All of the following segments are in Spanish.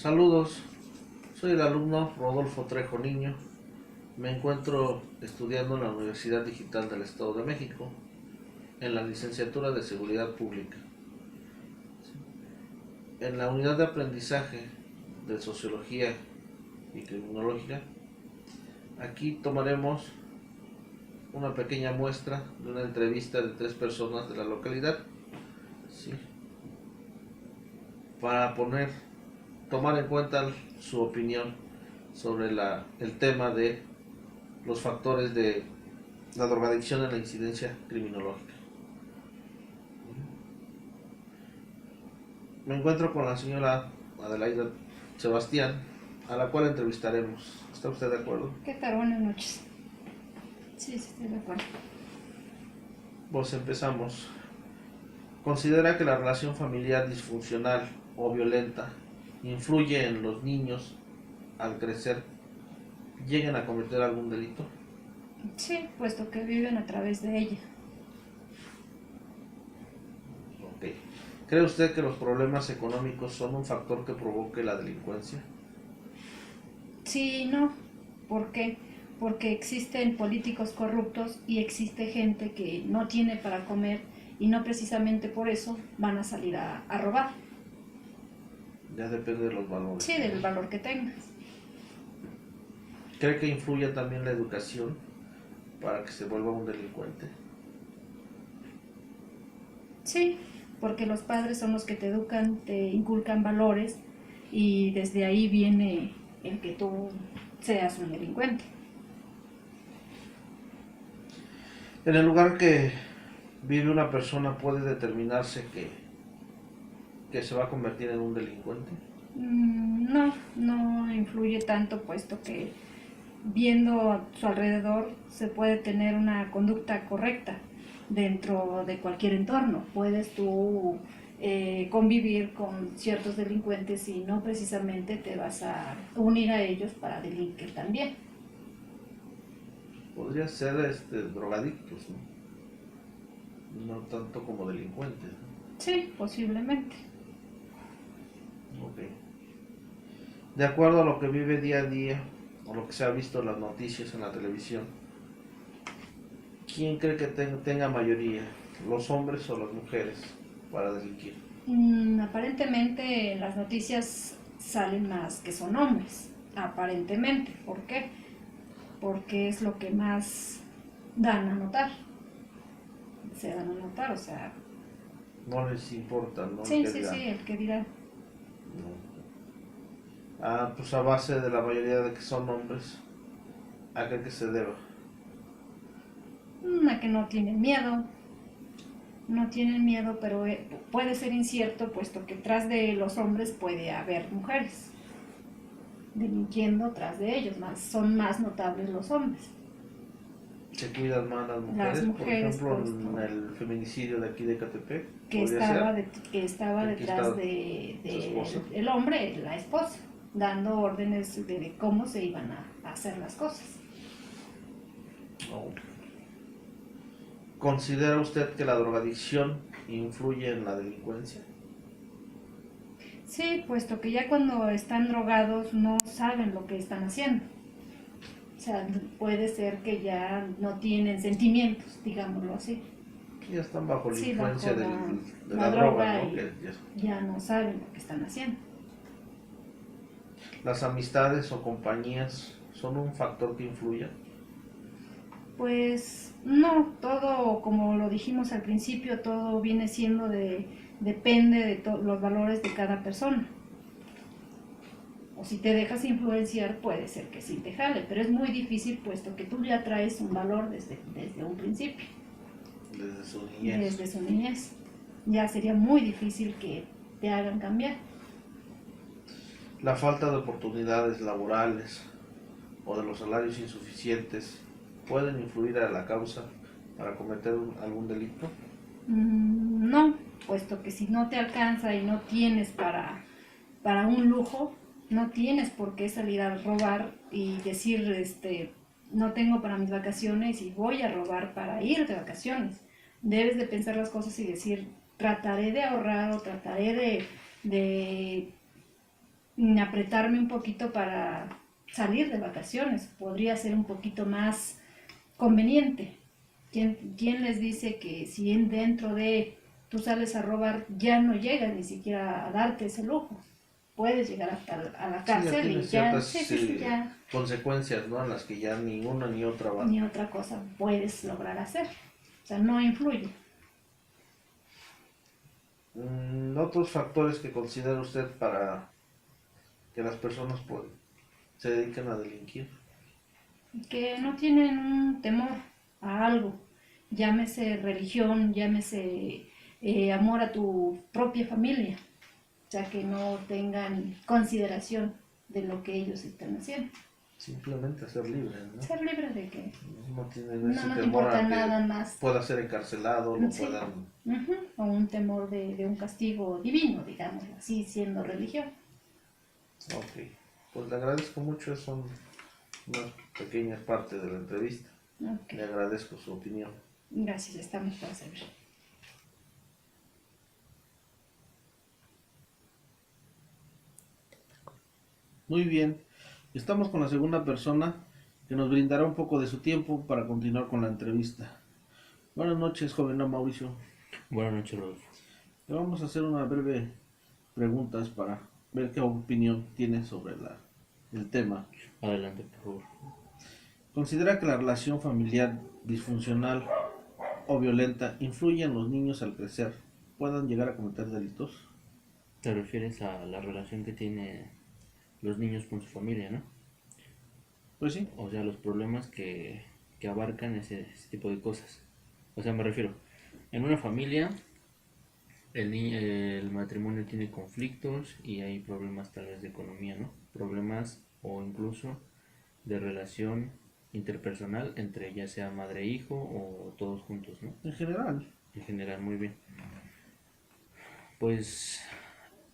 Saludos, soy el alumno Rodolfo Trejo Niño. Me encuentro estudiando en la Universidad Digital del Estado de México, en la licenciatura de Seguridad Pública. En la unidad de aprendizaje de Sociología y Criminología, aquí tomaremos una pequeña muestra de una entrevista de 3 personas de la localidad, ¿sí? Para tomar en cuenta su opinión sobre el tema de los factores de la drogadicción en la incidencia criminológica. Me encuentro con la señora Adelaida Sebastián, a la cual entrevistaremos. ¿Está usted de acuerdo? ¿Qué tal? Buenas noches. Sí, estoy de acuerdo. Pues empezamos. ¿Considera que la relación familiar disfuncional o violenta influye en los niños al crecer lleguen a cometer algún delito? Sí, puesto que viven a través de ella. Ok. ¿Cree usted que los problemas económicos son un factor que provoque la delincuencia? Sí y no. ¿Por qué? Porque existen políticos corruptos y existe gente que no tiene para comer y no precisamente por eso van a salir a robar. Ya depende de los valores. Sí, del valor que tengas. ¿Cree que influye también la educación para que se vuelva un delincuente? Sí, porque los padres son los que te educan, te inculcan valores y desde ahí viene el que tú seas un delincuente. En el lugar que vive una persona puede determinarse que se va a convertir en un delincuente. No influye tanto, puesto que viendo a su alrededor se puede tener una conducta correcta dentro de cualquier entorno. Puedes tú convivir con ciertos delincuentes y no precisamente te vas a unir a ellos para delinquir también. Podría ser drogadictos, ¿no? No tanto como delincuentes, ¿no? Sí, posiblemente. Ok. De acuerdo a lo que vive día a día, o lo que se ha visto en las noticias en la televisión, ¿quién cree que tenga mayoría, los hombres o las mujeres, para delinquir? Aparentemente en las noticias salen más que son hombres, aparentemente. ¿Por qué? Porque es lo que más dan a notar. Se dan a notar, o sea... No les importa, ¿no? Sí, el que dirá. No. Pues a base de la mayoría de que son hombres, ¿a qué que se deba? A que no tienen miedo. No tienen miedo, pero puede ser incierto, puesto que tras de los hombres puede haber mujeres delinquiendo tras de ellos. Son más notables los hombres. Se cuidan más las mujeres, por ejemplo, en el feminicidio de aquí de Ecatepec, que estaba detrás de el hombre, la esposa, dando órdenes de cómo se iban a hacer las cosas. Oh. ¿Considera usted que la drogadicción influye en la delincuencia? Sí, puesto que ya cuando están drogados no saben lo que están haciendo. O sea, puede ser que ya no tienen sentimientos, digámoslo así. Ya están bajo la influencia bajo de la droga, ¿no? Ya no saben lo que están haciendo. ¿Las amistades o compañías son un factor que influya? Pues no, todo, como lo dijimos al principio, todo viene siendo depende de los valores de cada persona. O si te dejas influenciar, puede ser que sí te jale, pero es muy difícil, puesto que tú ya traes un valor desde un principio. Desde su niñez. Desde su niñez. Ya sería muy difícil que te hagan cambiar. La falta de oportunidades laborales o de los salarios insuficientes pueden influir a la causa para cometer algún delito. No, puesto que si no te alcanza y no tienes para un lujo, no tienes por qué salir a robar y decir, no tengo para mis vacaciones y voy a robar para ir de vacaciones. Debes de pensar las cosas y decir, trataré de ahorrar o trataré de apretarme un poquito para salir de vacaciones. Podría ser un poquito más conveniente. ¿Quién les dice que si dentro de tú sales a robar ya no llegas ni siquiera a darte ese lujo? Puedes llegar hasta a la Sí, ya cárcel tiene y ya, ciertas sí, ya consecuencias, ¿no? En las que ya ni una ni otra va. ni otra cosa puedes lograr hacer. O sea, no influye. Otros factores que considera usted para que las personas se dediquen a delinquir. Que no tienen un temor a algo, llámese religión, llámese amor a tu propia familia, o sea, que no tengan consideración de lo que ellos están haciendo. Simplemente ser libre, ¿no? Ser libre de que No tienen ese no te temor importa a que nada más. pueda ser encarcelado, lo Sí. puedan... O un temor de un castigo divino, digamos así, siendo religión. Ok, pues le agradezco mucho, son unas pequeñas partes de la entrevista. Okay. Le agradezco su opinión. Gracias, estamos para servir. Muy bien, estamos con la segunda persona que nos brindará un poco de su tiempo para continuar con la entrevista. Buenas noches, joven Mauricio. Buenas noches, Rodolfo. Le vamos a hacer una breve preguntas para ver qué opinión tiene sobre el tema. Adelante, por favor. ¿Considera que la relación familiar disfuncional o violenta influye en los niños al crecer? ¿Puedan llegar a cometer delitos? Te refieres a la relación que tienen los niños con su familia, ¿no? Pues sí. O sea, los problemas que abarcan ese tipo de cosas. O sea, me refiero, en una familia el matrimonio tiene conflictos y hay problemas tal vez de economía, ¿no? Problemas o incluso de relación interpersonal entre ya sea madre e hijo o todos juntos, ¿no? En general. En general, muy bien. Pues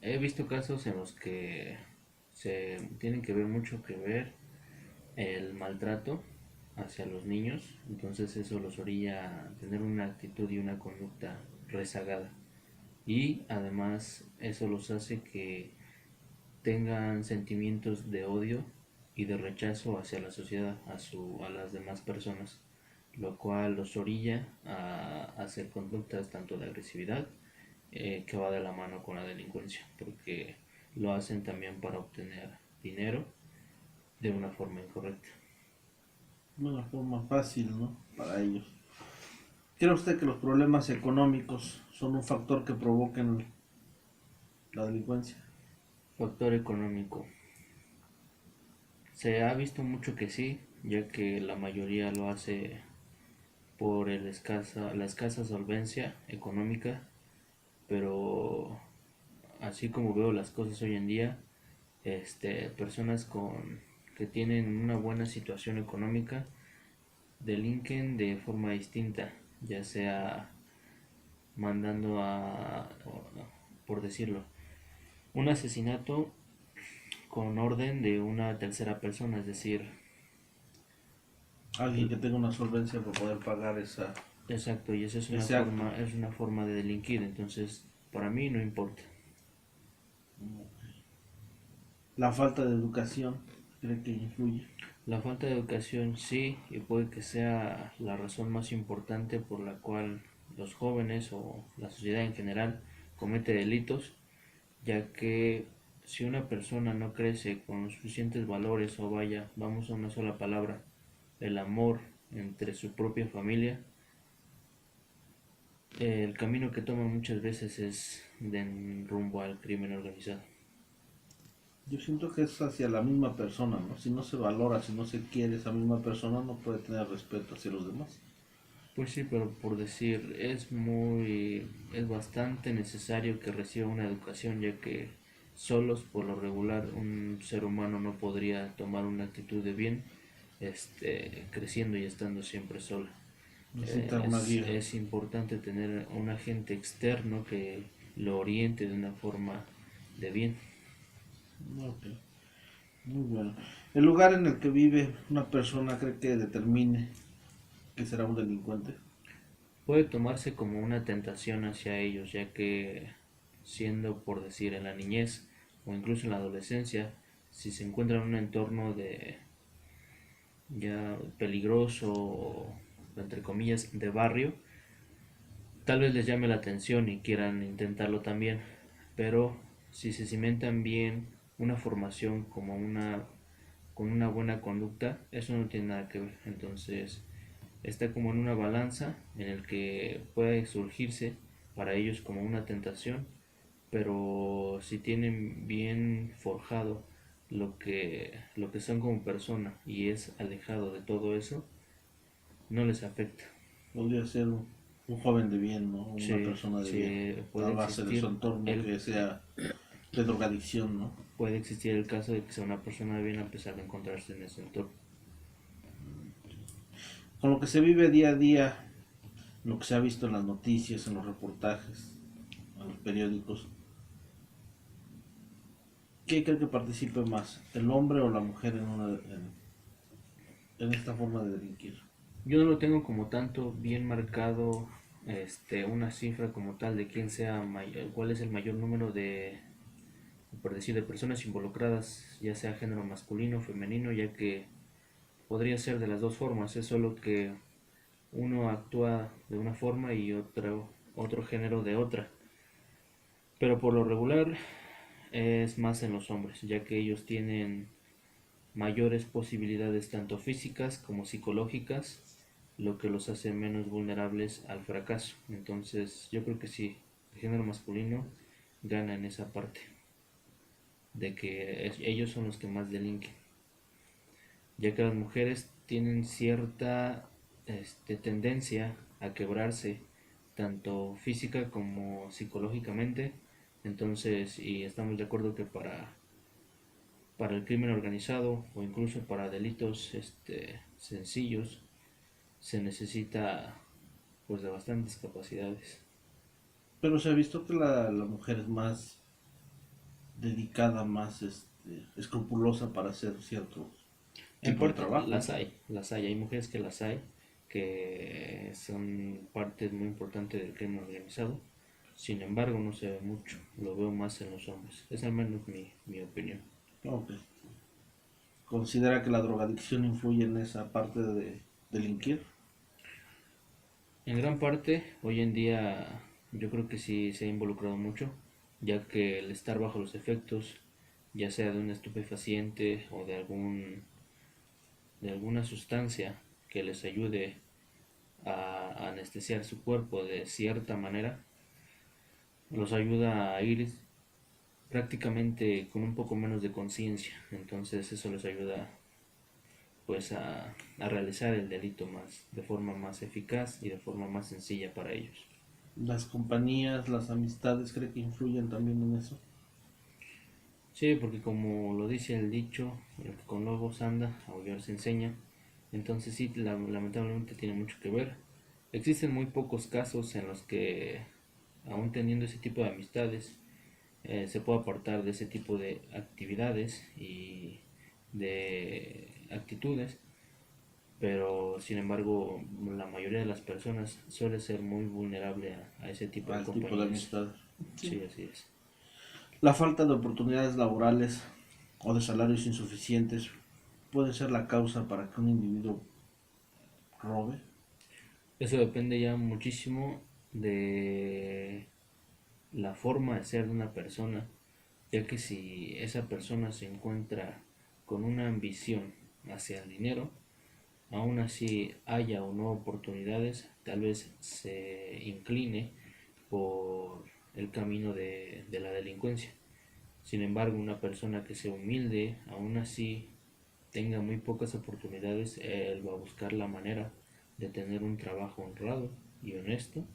he visto casos en los que se tienen que ver mucho que ver el maltrato hacia los niños, entonces eso los orilla a tener una actitud y una conducta rezagada. Y además eso los hace que tengan sentimientos de odio y de rechazo hacia la sociedad, a las demás personas, lo cual los orilla a hacer conductas tanto de agresividad que va de la mano con la delincuencia, porque lo hacen también para obtener dinero de una forma incorrecta. Una forma fácil, ¿no? Para ellos. ¿Cree usted que los problemas económicos son un factor que provoquen la delincuencia? Factor económico. Se ha visto mucho que sí, ya que la mayoría lo hace por la escasa solvencia económica, pero así como veo las cosas hoy en día, personas que tienen una buena situación económica delinquen de forma distinta, ya sea mandando por decirlo, un asesinato con orden de una tercera persona, es decir, Alguien que tenga una solvencia para poder pagar esa... exacto, y esa es una forma de delinquir, entonces para mí no importa. La falta de educación, ¿cree que influye? La falta de educación sí, y puede que sea la razón más importante por la cual los jóvenes o la sociedad en general comete delitos, ya que si una persona no crece con los suficientes valores o vaya, vamos a una sola palabra, el amor entre su propia familia, el camino que toma muchas veces es de rumbo al crimen organizado. Yo siento que es hacia la misma persona, ¿no? Si no se valora, si no se quiere esa misma persona, no puede tener respeto hacia los demás. Pues sí, pero por decir, es bastante necesario que reciba una educación, ya que solos por lo regular un ser humano no podría tomar una actitud de bien, creciendo y estando siempre sola. Necesita una guía. Es importante tener un agente externo que lo oriente de una forma de bien. Ok, muy bueno. El lugar en el que vive una persona cree que determine que será un delincuente. Puede tomarse como una tentación hacia ellos, ya que siendo por decir en la niñez o incluso en la adolescencia, si se encuentran en un entorno de ya peligroso o entre comillas de barrio, tal vez les llame la atención y quieran intentarlo también, pero si se cimentan bien una formación como una con una buena conducta, eso no tiene nada que ver. Entonces, está como en una balanza en el que puede surgirse para ellos como una tentación, pero si tienen bien forjado lo que son como persona y es alejado de todo eso, no les afecta. Podría ser un joven de bien, ¿no? Una Sí, persona de bien, sí, a base de su entorno el, que sea de drogadicción, ¿no? puede existir el caso de que sea una persona de bien a pesar de encontrarse en ese entorno. Con lo que se vive día a día, lo que se ha visto en las noticias, en los reportajes, en los periódicos, ¿qué cree que participe más, el hombre o la mujer en esta forma de delinquir? Yo no lo tengo como tanto bien marcado, una cifra como tal de quién sea cuál es el mayor número de, por decir, de personas involucradas, ya sea género masculino o femenino, ya que podría ser de las dos formas, es solo que uno actúa de una forma y otro género de otra. Pero por lo regular es más en los hombres, ya que ellos tienen mayores posibilidades tanto físicas como psicológicas, lo que los hace menos vulnerables al fracaso. Entonces yo creo que sí, el género masculino gana en esa parte, de que ellos son los que más delinquen, ya que las mujeres tienen cierta tendencia a quebrarse, tanto física como psicológicamente. Entonces, y estamos de acuerdo que para el crimen organizado o incluso para delitos sencillos se necesita pues de bastantes capacidades. Pero se ha visto que la mujer es más dedicada, más escrupulosa para hacer cierto En tipo de parte trabajo. hay mujeres que las hay, que son parte muy importante del crimen organizado. Sin embargo, no se ve mucho, lo veo más en los hombres. Es al menos mi opinión. Ok. ¿Considera que la drogadicción influye en esa parte de delinquir? En gran parte, hoy en día yo creo que sí se ha involucrado mucho, ya que el estar bajo los efectos, ya sea de un estupefaciente o de alguna sustancia que les ayude a anestesiar su cuerpo de cierta manera, los ayuda a ir prácticamente con un poco menos de conciencia. Entonces eso les ayuda pues a realizar el delito más de forma más eficaz y de forma más sencilla para ellos. ¿Las compañías, las amistades, cree que influyen también en eso? Sí, porque como lo dice el dicho, el que con lobos anda, aullar se enseña. Entonces sí, lamentablemente tiene mucho que ver. Existen muy pocos casos en los que, aún teniendo ese tipo de amistades, se puede apartar de ese tipo de actividades y de actitudes, pero sin embargo la mayoría de las personas suele ser muy vulnerable a ese tipo de Al tipo de compañías. amistad. Sí. Sí, así es. La falta de oportunidades laborales o de salarios insuficientes puede ser la causa para que un individuo robe. Eso depende ya muchísimo de la forma de ser de una persona, ya que si esa persona se encuentra con una ambición hacia el dinero, aún así haya o no oportunidades, tal vez se incline por el camino de la delincuencia. Sin embargo, una persona que sea humilde, aún así tenga muy pocas oportunidades, él va a buscar la manera de tener un trabajo honrado y honesto,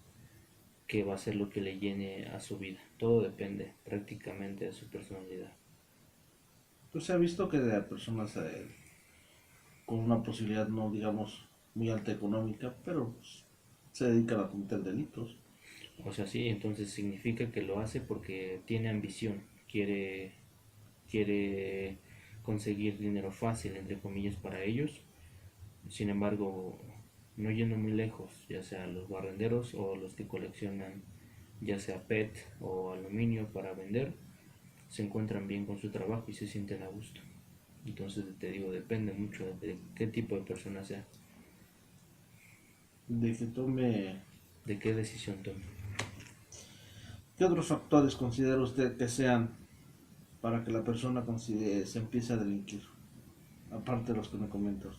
que va a ser lo que le llene a su vida. Todo depende prácticamente de su personalidad. Pues se ha visto que de personas con una posibilidad no digamos muy alta económica, pero pues, se dedican a cometer delitos. O sea, sí, entonces significa que lo hace porque tiene ambición, quiere conseguir dinero fácil, entre comillas, para ellos. Sin embargo, no yendo muy lejos, ya sea los barrenderos o los que coleccionan ya sea PET o aluminio para vender, se encuentran bien con su trabajo y se sienten a gusto. Entonces te digo, depende mucho de qué tipo de persona sea, De que tome... de qué decisión tome. ¿Qué otros factores considera usted que sean para que la persona se empiece a delinquir? Aparte de los que me comentas.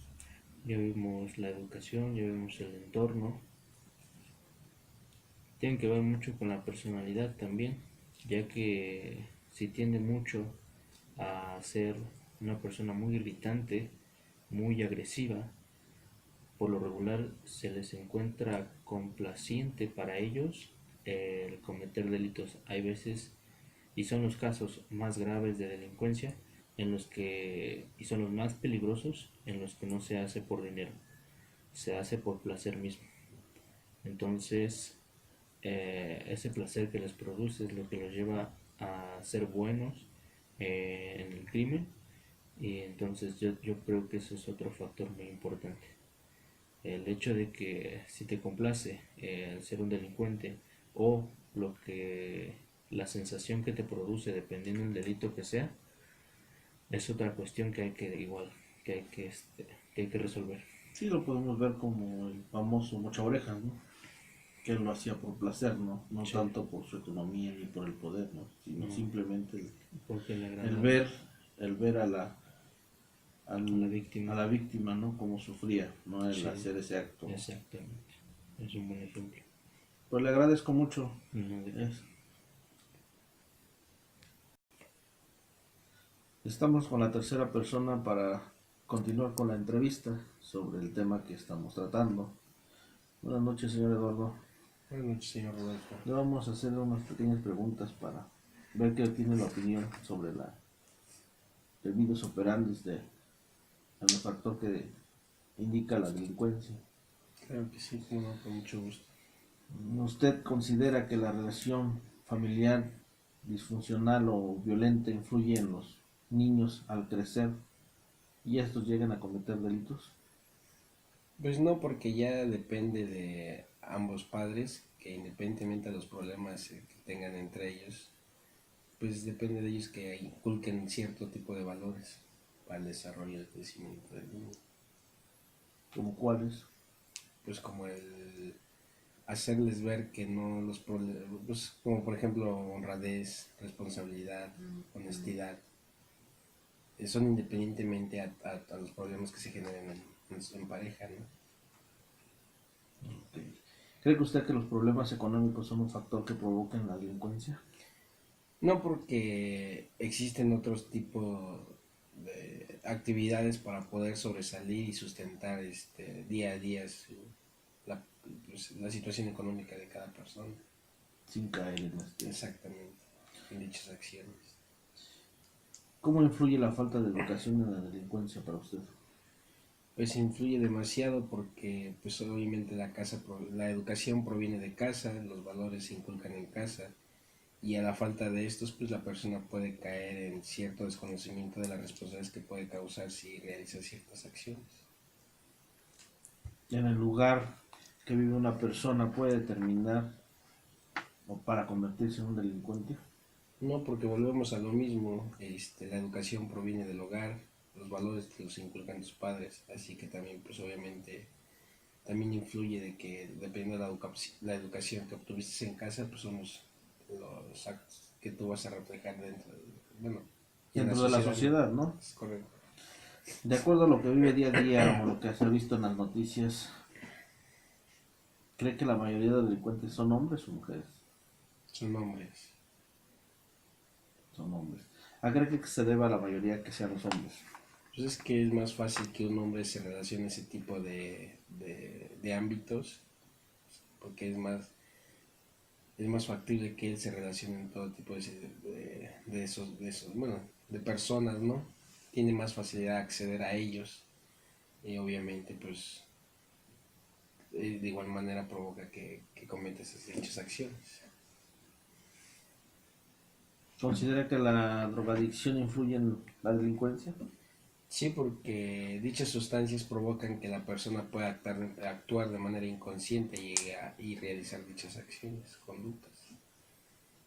Ya vimos la educación, ya vimos el entorno. Tiene que ver mucho con la personalidad también, ya que si tiende mucho a ser una persona muy irritante, muy agresiva, por lo regular se les encuentra complaciente para ellos el cometer delitos. Hay veces, y son los casos más graves de delincuencia, en los que, y son los más peligrosos, en los que no se hace por dinero, se hace por placer mismo. Entonces, ese placer que les produce es lo que los lleva a ser buenos en el crimen, y entonces yo creo que eso es otro factor muy importante. El hecho de que si te complace el ser un delincuente, o lo que la sensación que te produce dependiendo del delito que sea, es otra cuestión que hay que igual que hay que resolver. Sí, lo podemos ver como el famoso mocha orejas, ¿no? Que él lo hacía por placer, ¿no? No Sí. tanto por su economía ni por el poder, ¿no? Sino No, simplemente porque le el agrada ver, el ver a la víctima. a la víctima, ¿no? Cómo sufría, ¿no? El Sí, hacer ese acto. exactamente. Es un buen ejemplo. Pues le agradezco mucho. No, de qué. Estamos con la tercera persona para continuar con la entrevista sobre el tema que estamos tratando. Buenas noches, señor Eduardo. Buenas noches, señor Rodolfo. Le vamos a hacer unas pequeñas preguntas para ver qué tiene la opinión sobre el modus operandi el factor que indica la delincuencia. Claro que sí, como no, con mucho gusto. ¿Usted considera que la relación familiar disfuncional o violenta influye en los niños al crecer y estos llegan a cometer delitos? Pues no, porque ya depende de ambos padres, que independientemente de los problemas que tengan entre ellos, pues depende de ellos que inculquen cierto tipo de valores para el desarrollo y el crecimiento del niño. ¿Como cuáles? Pues como el hacerles ver que no los problemas, pues como por ejemplo honradez, responsabilidad, honestidad, son independientemente a los problemas que se generen en pareja, ¿no? Okay. ¿Cree que usted que los problemas económicos son un factor que provoquen la delincuencia? No, porque existen otros tipos de actividades para poder sobresalir y sustentar día a día la, pues, la situación económica de cada persona. Sin caer en Exactamente, en dichas acciones. ¿Cómo influye la falta de educación en la delincuencia para usted? Pues influye demasiado porque pues obviamente la educación proviene de casa, los valores se inculcan en casa, y a la falta de estos pues la persona puede caer en cierto desconocimiento de las responsabilidades que puede causar si realiza ciertas acciones. En el lugar que vive una persona puede determinar o para convertirse en un delincuente. No, porque volvemos a lo mismo, la educación proviene del hogar, los valores que los inculcan tus padres, así que también pues obviamente también influye de que dependiendo de la educación que obtuviste en casa, pues son los actos que tú vas a reflejar Dentro de la sociedad, ¿no? Es correcto. De acuerdo a lo que vive día a día o lo que se ha visto en las noticias, ¿cree que la mayoría de delincuentes son hombres o mujeres? Son hombres. Son hombres. ¿A cree que se deba a la mayoría que sean los hombres? Pues es que es más fácil que un hombre se relacione ese tipo de ámbitos, porque es más factible que él se relacione en todo tipo de personas, ¿no? Tiene más facilidad de acceder a ellos, y obviamente pues de igual manera provoca que cometa esas dichas acciones. ¿Considera que la drogadicción influye en la delincuencia? Sí, porque dichas sustancias provocan que la persona pueda actuar de manera inconsciente y realizar dichas acciones, conductas,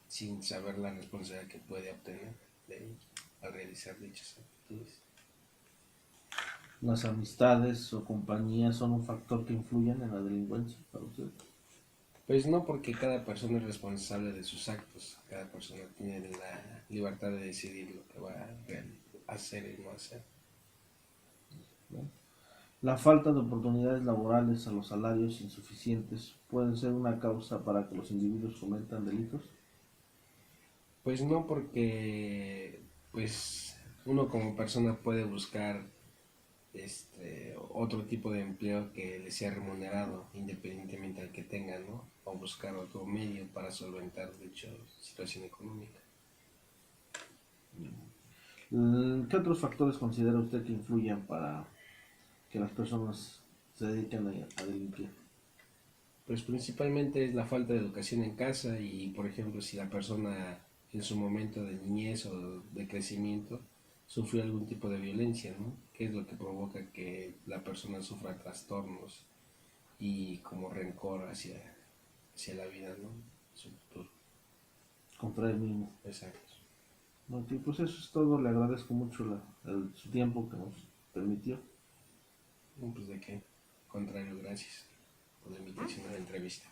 sin saber la responsabilidad que puede obtener. al realizar dichas actitudes. ¿Las amistades o compañías son un factor que influyen en la delincuencia para usted? Pues no, porque cada persona es responsable de sus actos, cada persona tiene la libertad de decidir lo que va a hacer y no hacer. ¿No? La falta de oportunidades laborales o los salarios insuficientes pueden ser una causa para que los individuos cometan delitos. Pues no, porque pues uno como persona puede buscar otro tipo de empleo que le sea remunerado independientemente al que tenga, ¿no? O buscar otro medio para solventar dicha situación económica. ¿Qué otros factores considera usted que influyen para que las personas se dediquen a delinquir? Pues principalmente es la falta de educación en casa y, por ejemplo, si la persona en su momento de niñez o de crecimiento sufrió algún tipo de violencia, ¿no? Que es lo que provoca que la persona sufra trastornos y como rencor hacia la vida, ¿no? Su futuro. Contra él mismo. Exacto. Ok, pues eso es todo. Le agradezco mucho su tiempo que nos permitió. No, pues de qué. Contrario, gracias por la invitación a la entrevista.